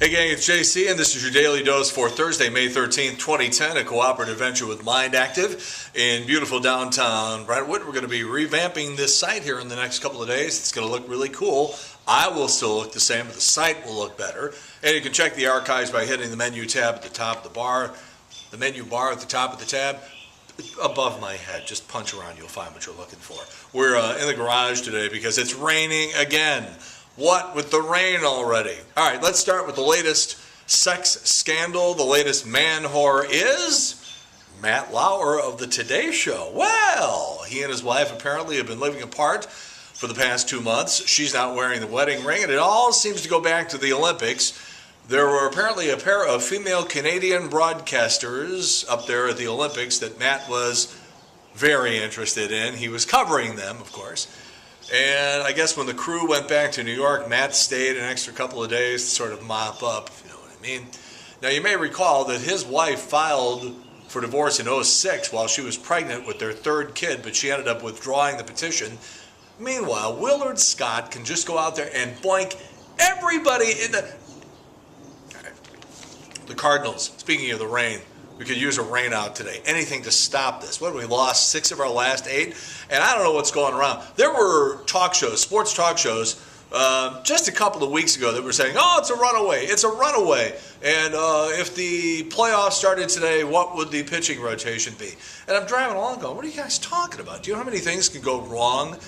Hey gang, it's JC and this is your Daily Dose for Thursday, May 13th, 2010, a cooperative venture with Mind Active in beautiful downtown Brentwood. We're going to be revamping this site here in the next couple of days. It's going to look really cool. I will still look the same, but the site will look better. And you can check the archives by hitting the menu tab at the top of the bar, the menu bar at the top of the tab. Above my head, just punch around, you'll find what you're looking for. We're in the garage today because it's raining again. What with the rain already? All right, let's start with the latest sex scandal. The latest man whore is Matt Lauer of the Today Show. Well, he and his wife apparently have been living apart for the past 2 months. She's not wearing the wedding ring, and it all seems to go back to the Olympics. There were apparently a pair of female Canadian broadcasters up there at the Olympics that Matt was very interested in. He was covering them, of course. And I guess when the crew went back to New York, Matt stayed an extra couple of days to sort of mop up, if you know what I mean. Now, you may recall that his wife filed for divorce in '06 while she was pregnant with their third kid, but she ended up withdrawing the petition. Meanwhile, Willard Scott can just go out there and boink everybody in the Cardinals. Speaking of the rain, we could use a rain out today. Anything to stop this. What, we lost 6 of our last 8? And I don't know what's going around. There were talk shows, sports talk shows, just a couple of weeks ago that were saying, oh, it's a runaway. It's a runaway. And if the playoffs started today, what would the pitching rotation be? And I'm driving along going, what are you guys talking about? Do you know how many things can go wrong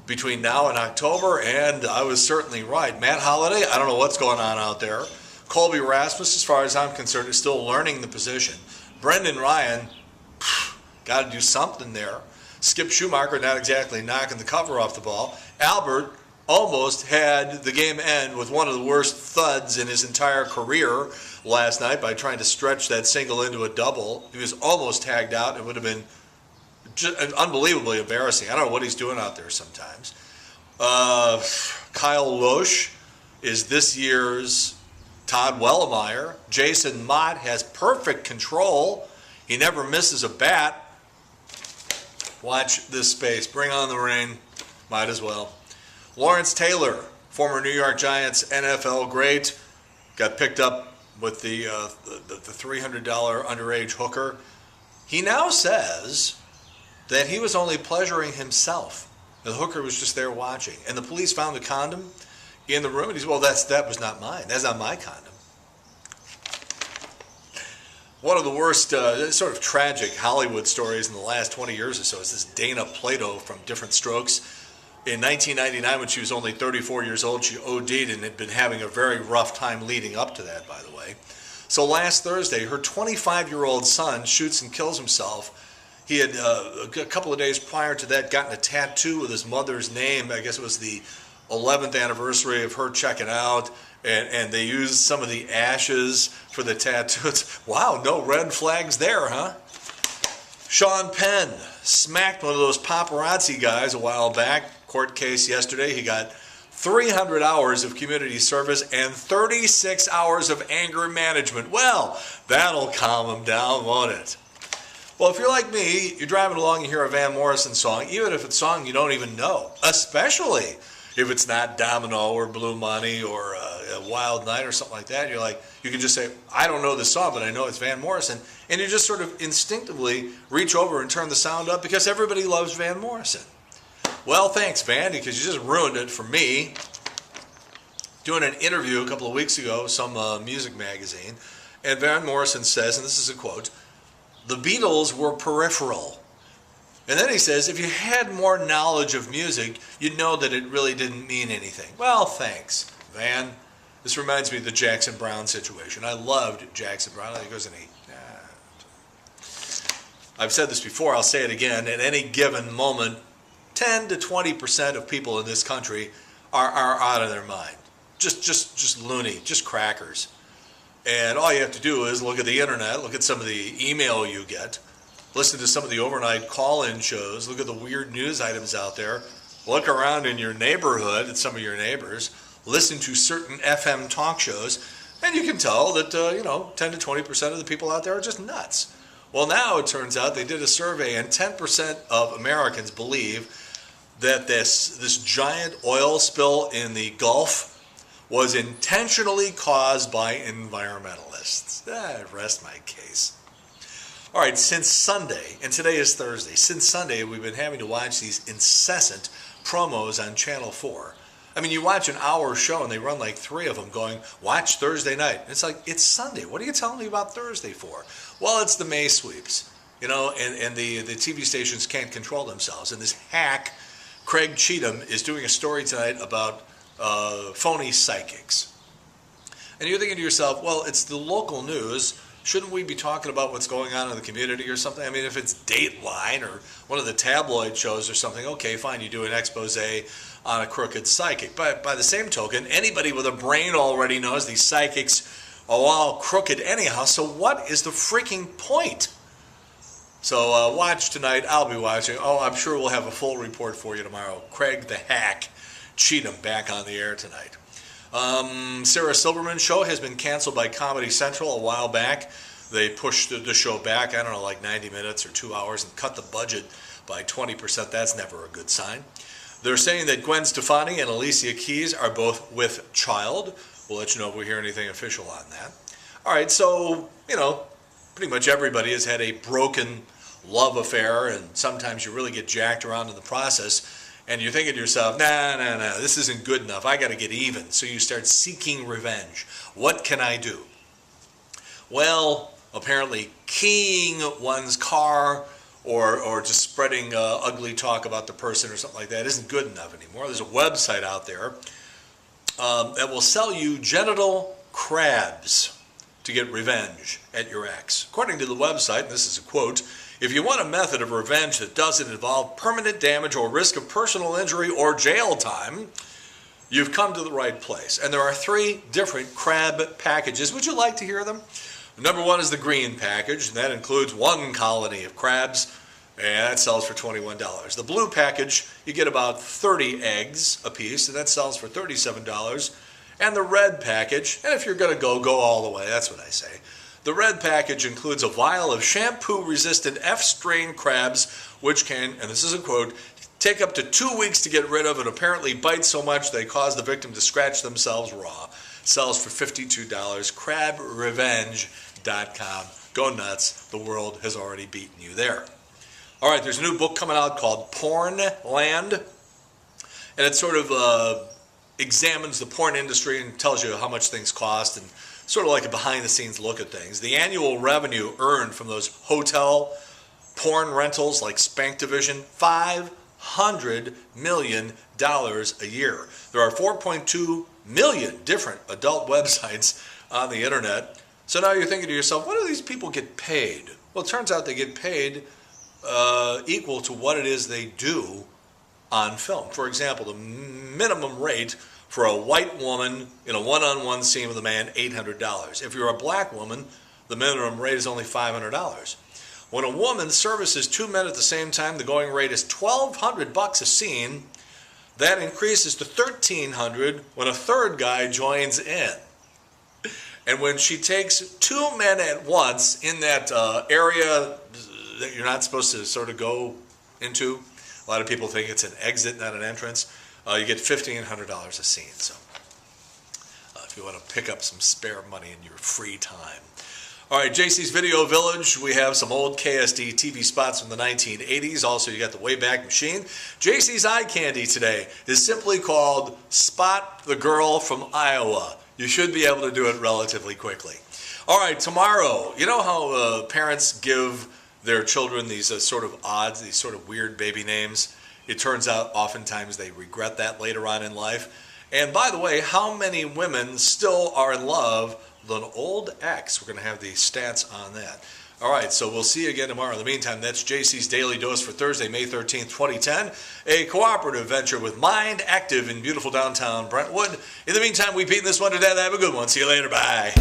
between now and October? And I was certainly right. Matt Holliday, I don't know what's going on out there. Colby Rasmus, as far as I'm concerned, is still learning the position. Brendan Ryan, got to do something there. Skip Schumacher, not exactly knocking the cover off the ball. Albert almost had the game end with one of the worst thuds in his entire career last night by trying to stretch that single into a double. He was almost tagged out. It would have been just unbelievably embarrassing. I don't know what he's doing out there sometimes. Kyle Loesch is this year's Todd Wellemeyer. Jason Mott has perfect control. He never misses a bat. Watch this space. Bring on the rain. Might as well. Lawrence Taylor, former New York Giants NFL great, got picked up with the $300 underage hooker. He now says that he was only pleasuring himself. The hooker was just there watching. And the police found a condom in the room, and he said, well, that was not mine. That's not my condom. One of the worst sort of tragic Hollywood stories in the last 20 years or so is this Dana Plato from Different Strokes. In 1999, when she was only 34 years old, she OD'd and had been having a very rough time leading up to that, by the way. So last Thursday, her 25-year-old son shoots and kills himself. He had, a couple of days prior to that, gotten a tattoo with his mother's name. I guess it was the 11th anniversary of her checking out, and they used some of the ashes for the tattoos. Wow, no red flags there, huh? Sean Penn smacked one of those paparazzi guys a while back. Court case yesterday. He got 300 hours of community service and 36 hours of anger management. Well, that'll calm him down, won't it? Well, if you're like me, you're driving along, you hear a Van Morrison song, even if it's a song you don't even know, especially if it's not Domino or Blue Money or a Wild Night or something like that. You're like, you can just say, I don't know this song, but I know it's Van Morrison. And you just sort of instinctively reach over and turn the sound up because everybody loves Van Morrison. Well, thanks, Van, because you just ruined it for me. Doing an interview a couple of weeks ago, some music magazine, and Van Morrison says, and this is a quote, "The Beatles were peripheral." And then he says, if you had more knowledge of music, you'd know that it really didn't mean anything. Well, thanks, Van. This reminds me of the Jackson Browne situation. I loved Jackson Browne. He goes, I've said this before, I'll say it again. At any given moment, 10 to 20% of people in this country are out of their mind. Just loony, just crackers. And all you have to do is look at the internet, look at some of the email you get, listen to some of the overnight call-in shows, look at the weird news items out there, look around in your neighborhood at some of your neighbors, listen to certain FM talk shows, and you can tell that 10 to 20% of the people out there are just nuts. Well, now it turns out they did a survey, and 10% of Americans believe that this giant oil spill in the Gulf was intentionally caused by environmentalists. Rest my case. All right, since Sunday, and today is Thursday, since Sunday we've been having to watch these incessant promos on Channel 4. I mean, you watch an hour show and they run like 3 of them going, watch Thursday night. It's like, it's Sunday. What are you telling me about Thursday for? Well, it's the May sweeps, you know, and the TV stations can't control themselves. And this hack, Craig Cheatham, is doing a story tonight about phony psychics. And you're thinking to yourself, well, it's the local news. Shouldn't we be talking about what's going on in the community or something? I mean, if it's Dateline or one of the tabloid shows or something, okay, fine, you do an expose on a crooked psychic. But by the same token, anybody with a brain already knows these psychics are all crooked anyhow, so what is the freaking point? So watch tonight. I'll be watching. Oh, I'm sure we'll have a full report for you tomorrow. Craig the Hack Cheatham back on the air tonight. Sarah Silverman's show has been canceled by Comedy Central a while back. They pushed the show back, I don't know, like 90 minutes or 2 hours and cut the budget by 20%. That's never a good sign. They're saying that Gwen Stefani and Alicia Keys are both with child. We'll let you know if we hear anything official on that. All right, so, you know, pretty much everybody has had a broken love affair, and sometimes you really get jacked around in the process. And you're thinking to yourself, nah, this isn't good enough. I got to get even. So you start seeking revenge. What can I do? Well, apparently keying one's car or just spreading ugly talk about the person or something like that isn't good enough anymore. There's a website out there that will sell you genital crabs to get revenge at your ex. According to the website, and this is a quote, if you want a method of revenge that doesn't involve permanent damage or risk of personal injury or jail time, you've come to the right place. And there are 3 different crab packages. Would you like to hear them? Number 1 is the green package, and that includes 1 colony of crabs, and that sells for $21. The blue package, you get about 30 eggs a piece, and that sells for $37. And the red package, and if you're going to go all the way, that's what I say. The red package includes a vial of shampoo-resistant F-strain crabs, which can, and this is a quote, take up to 2 weeks to get rid of and apparently bite so much they cause the victim to scratch themselves raw. Sells for $52. CrabRevenge.com. Go nuts. The world has already beaten you there. All right, there's a new book coming out called Porn Land, and it sort of examines the porn industry and tells you how much things cost and sort of like a behind-the-scenes look at things. The annual revenue earned from those hotel porn rentals like Spank Division, $500 million a year. There are 4.2 million different adult websites on the internet. So now you're thinking to yourself, what do these people get paid? Well, it turns out they get paid equal to what it is they do on film. For example, the minimum rate for a white woman in a one-on-one scene with a man, $800. If you're a black woman, the minimum rate is only $500. When a woman services 2 men at the same time, the going rate is $1,200 a scene. That increases to $1,300 when a third guy joins in. And when she takes 2 men at once in that area that you're not supposed to sort of go into, a lot of people think it's an exit, not an entrance. You get $1,500 a scene. So if you want to pick up some spare money in your free time. All right, JC's Video Village. We have some old KSD TV spots from the 1980s. Also, you got the Wayback Machine. JC's Eye Candy today is simply called Spot the Girl from Iowa. You should be able to do it relatively quickly. All right, tomorrow, you know how parents give their children these sort of odds, these sort of weird baby names? It turns out oftentimes they regret that later on in life. And by the way, how many women still are in love with an old ex? We're going to have the stats on that. All right, so we'll see you again tomorrow. In the meantime, that's JC's Daily Dose for Thursday, May 13th, 2010, a cooperative venture with Mind Active in beautiful downtown Brentwood. In the meantime, we've beaten this one to death. Have a good one. See you later. Bye.